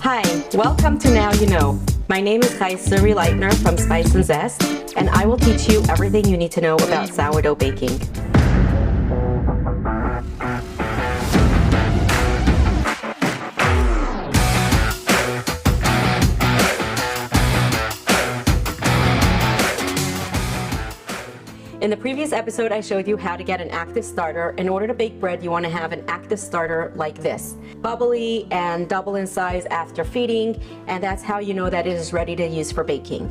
Hi, welcome to Now You Know. My name is Chaya Suri from Spice and Zest, and I will teach you everything you need to know about sourdough baking. In the previous episode, I showed you how to get an active starter. In order to bake bread, you want to have an active starter like this. Bubbly and double in size after feeding, and that's how you know that it is ready to use for baking.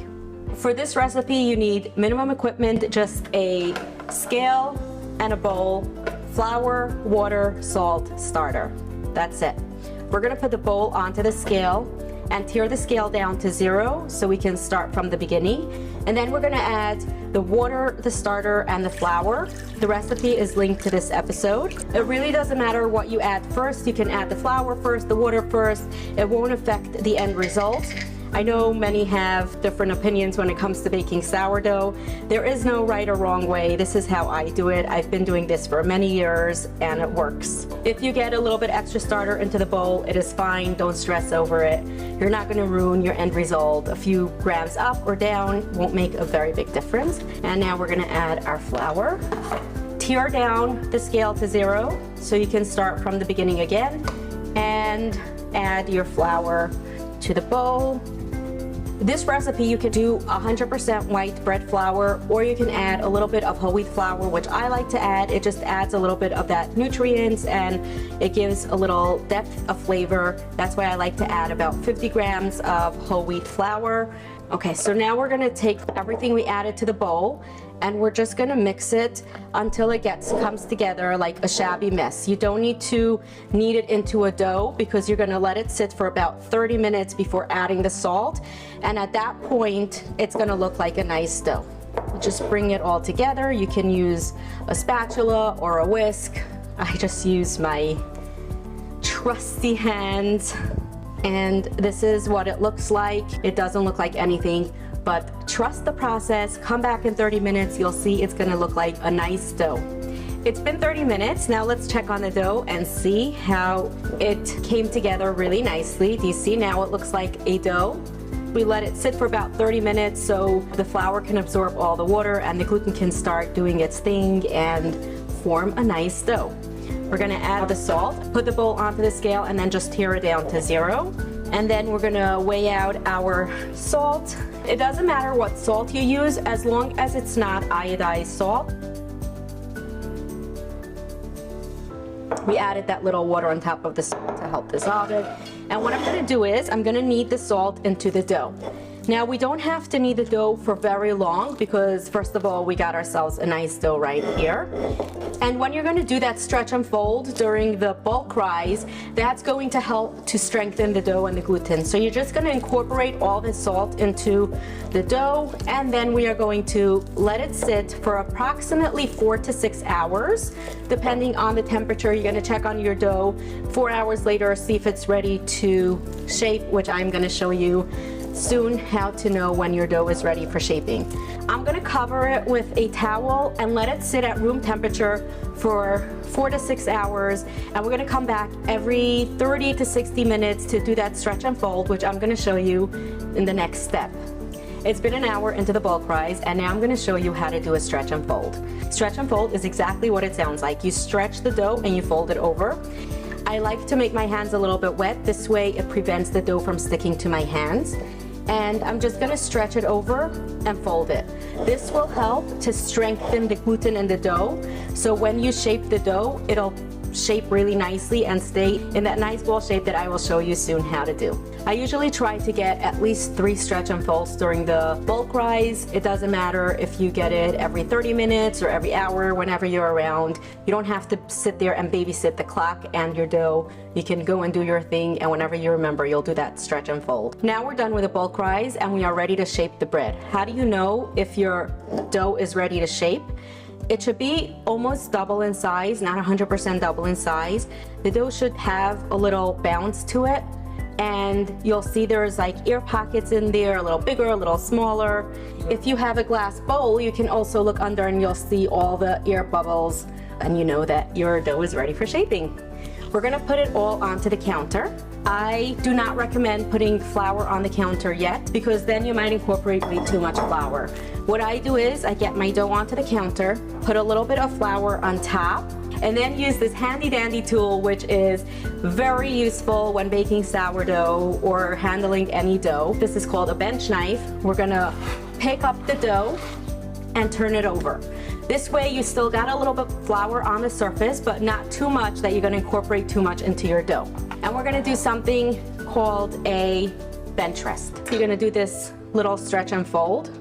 For this recipe, you need minimum equipment, just a scale and a bowl, flour, water, salt, starter. That's it. We're going to put the bowl onto the scale and tear the scale down to 0 so we can start from the beginning. And then we're going to add the water, the starter, and the flour. The recipe is linked to this episode. It really doesn't matter what you add first. You can add the flour first, the water first. It won't affect the end result. I know many have different opinions when it comes to baking sourdough. There is no right or wrong way. This is how I do it. I've been doing this for many years and it works. If you get a little bit extra starter into the bowl, it is fine. Don't stress over it. You're not going to ruin your end result. A few grams up or down won't make a very big difference. And now we're going to add our flour. Tear down the scale to 0 so you can start from the beginning again, and add your flour to the bowl. This recipe you can do 100% white bread flour, or you can add a little bit of whole wheat flour, which I like to add. It just adds a little bit of that nutrients and it gives a little depth of flavor. That's why I like to add about 50 grams of whole wheat flour. Okay, so now we're gonna take everything we added to the bowl and we're just gonna mix it until it comes together like a shabby mess. You don't need to knead it into a dough because you're gonna let it sit for about 30 minutes before adding the salt. And at that point, it's gonna look like a nice dough. Just bring it all together. You can use a spatula or a whisk. I just use my trusty hands. And this is what it looks like. It doesn't look like anything, but trust the process. Come back in 30 minutes. You'll see it's gonna look like a nice dough. It's been 30 minutes. Now let's check on the dough and see how it came together really nicely. Do you see now it looks like a dough? We let it sit for about 30 minutes so the flour can absorb all the water and the gluten can start doing its thing and form a nice dough. We're gonna add the salt, put the bowl onto the scale, and then just tear it down to 0. And then we're gonna weigh out our salt. It doesn't matter what salt you use as long as it's not iodized salt. We added that little water on top of the salt to help dissolve it. And what I'm gonna do is I'm gonna knead the salt into the dough. Now we don't have to knead the dough for very long because first of all, we got ourselves a nice dough right here. And when you're gonna do that stretch and fold during the bulk rise, that's going to help to strengthen the dough and the gluten. So you're just gonna incorporate all the salt into the dough, and then we are going to let it sit for approximately 4 to 6 hours, depending on the temperature. You're gonna check on your dough 4 hours later, see if it's ready to shape, which I'm gonna show you soon how to know when your dough is ready for shaping. I'm gonna cover it with a towel and let it sit at room temperature for 4 to 6 hours, and we're gonna come back every 30 to 60 minutes to do that stretch and fold, which I'm gonna show you in the next step. It's been an hour into the bulk rise, and now I'm gonna show you how to do a stretch and fold. Stretch and fold is exactly what it sounds like. You stretch the dough and you fold it over. I like to make my hands a little bit wet. This way it prevents the dough from sticking to my hands. And I'm just gonna stretch it over and fold it. This will help to strengthen the gluten in the dough. So when you shape the dough, it'll shape really nicely and stay in that nice ball shape that I will show you soon how to do. I usually try to get at least 3 stretch and folds during the bulk rise. It doesn't matter if you get it every 30 minutes or every hour, whenever you're around. You don't have to sit there and babysit the clock and your dough. You can go and do your thing, and whenever you remember, you'll do that stretch and fold. Now we're done with the bulk rise and we are ready to shape the bread. How do you know if your dough is ready to shape? It should be almost double in size, not 100% double in size. The dough should have a little bounce to it, and you'll see there's like ear pockets in there, a little bigger, a little smaller. If you have a glass bowl, you can also look under and you'll see all the air bubbles and you know that your dough is ready for shaping. We're gonna put it all onto the counter. I do not recommend putting flour on the counter yet because then you might incorporate way too much flour. What I do is I get my dough onto the counter, put a little bit of flour on top, and then use this handy dandy tool, which is very useful when baking sourdough or handling any dough. This is called a bench knife. We're gonna pick up the dough and turn it over. This way you still got a little bit of flour on the surface, but not too much that you're gonna incorporate too much into your dough. And we're gonna do something called a bench rest. You're gonna do this little stretch and fold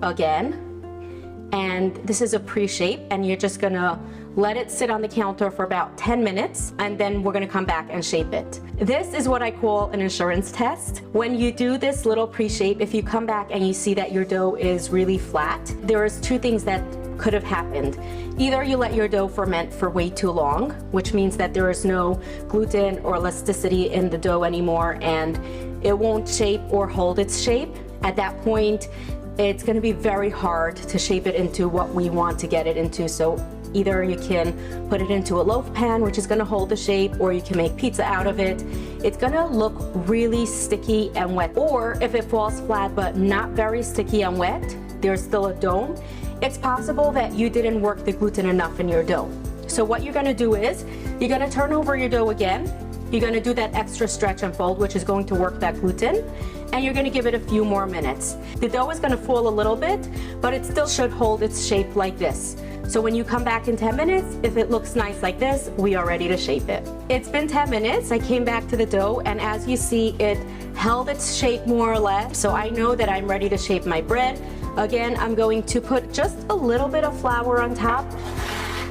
again. And this is a pre-shape, and you're just gonna let it sit on the counter for about 10 minutes, and then we're gonna come back and shape it. This is what I call an insurance test. When you do this little pre-shape, if you come back and you see that your dough is really flat, there is two things that could have happened. Either you let your dough ferment for way too long, which means that there is no gluten or elasticity in the dough anymore, and it won't shape or hold its shape. At that point, it's gonna be very hard to shape it into what we want to get it into. So either you can put it into a loaf pan, which is gonna hold the shape, or you can make pizza out of it. It's gonna look really sticky and wet. Or if it falls flat but not very sticky and wet, there's still a dome, it's possible that you didn't work the gluten enough in your dough. So what you're gonna do is, you're gonna turn over your dough again, you're gonna do that extra stretch and fold, which is going to work that gluten, and you're gonna give it a few more minutes. The dough is gonna fall a little bit, but it still should hold its shape like this. So when you come back in 10 minutes, if it looks nice like this, we are ready to shape it. It's been 10 minutes, I came back to the dough, and as you see, it held its shape more or less. So I know that I'm ready to shape my bread. Again, I'm going to put just a little bit of flour on top.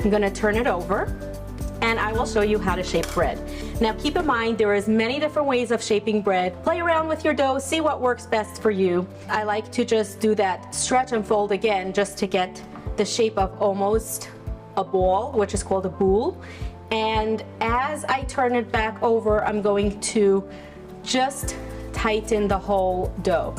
I'm gonna turn it over, and I will show you how to shape bread. Now keep in mind, there is many different ways of shaping bread. Play around with your dough, see what works best for you. I like to just do that stretch and fold again, just to get the shape of almost a ball, which is called a boule. And as I turn it back over, I'm going to just tighten the whole dough.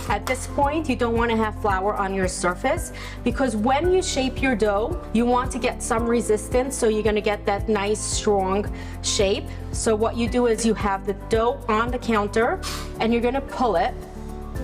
At this point, you don't want to have flour on your surface, because when you shape your dough, you want to get some resistance, so you're going to get that nice strong shape. So what you do is you have the dough on the counter, and you're going to pull it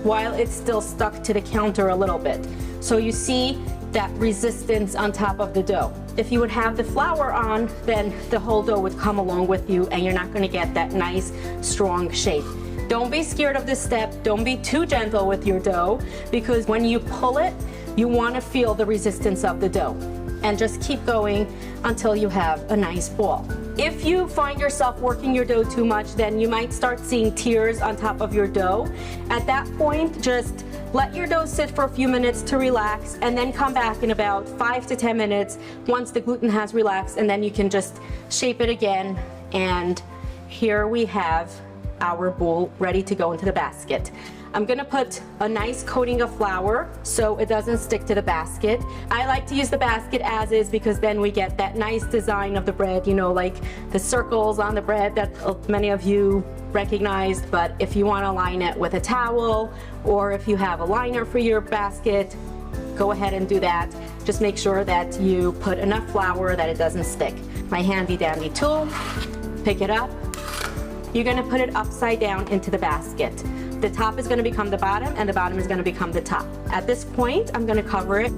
while it's still stuck to the counter a little bit. So you see that resistance on top of the dough. If you would have the flour on, then the whole dough would come along with you, and you're not going to get that nice strong shape. Don't be scared of this step. Don't be too gentle with your dough, because when you pull it, you want to feel the resistance of the dough. And just keep going until you have a nice ball. If you find yourself working your dough too much, then you might start seeing tears on top of your dough. At that point, just let your dough sit for a few minutes to relax, and then come back in about 5 to 10 minutes once the gluten has relaxed, and then you can just shape it again. And here we have our bowl ready to go into the basket. I'm gonna put a nice coating of flour so it doesn't stick to the basket. I like to use the basket as is, because then we get that nice design of the bread, you know, like the circles on the bread that many of you recognized. But if you want to line it with a towel, or if you have a liner for your basket, go ahead and do that. Just make sure that you put enough flour that it doesn't stick. My handy dandy tool, pick it up. You're going to put it upside down into the basket. The top is going to become the bottom, and the bottom is going to become the top. At this point, I'm going to cover it.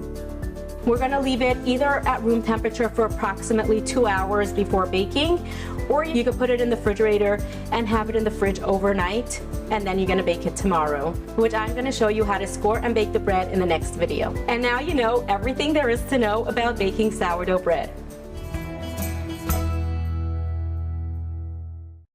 We're going to leave it either at room temperature for approximately 2 hours before baking, or you could put it in the refrigerator and have it in the fridge overnight, and then you're going to bake it tomorrow, which I'm going to show you how to score and bake the bread in the next video. And now you know everything there is to know about baking sourdough bread.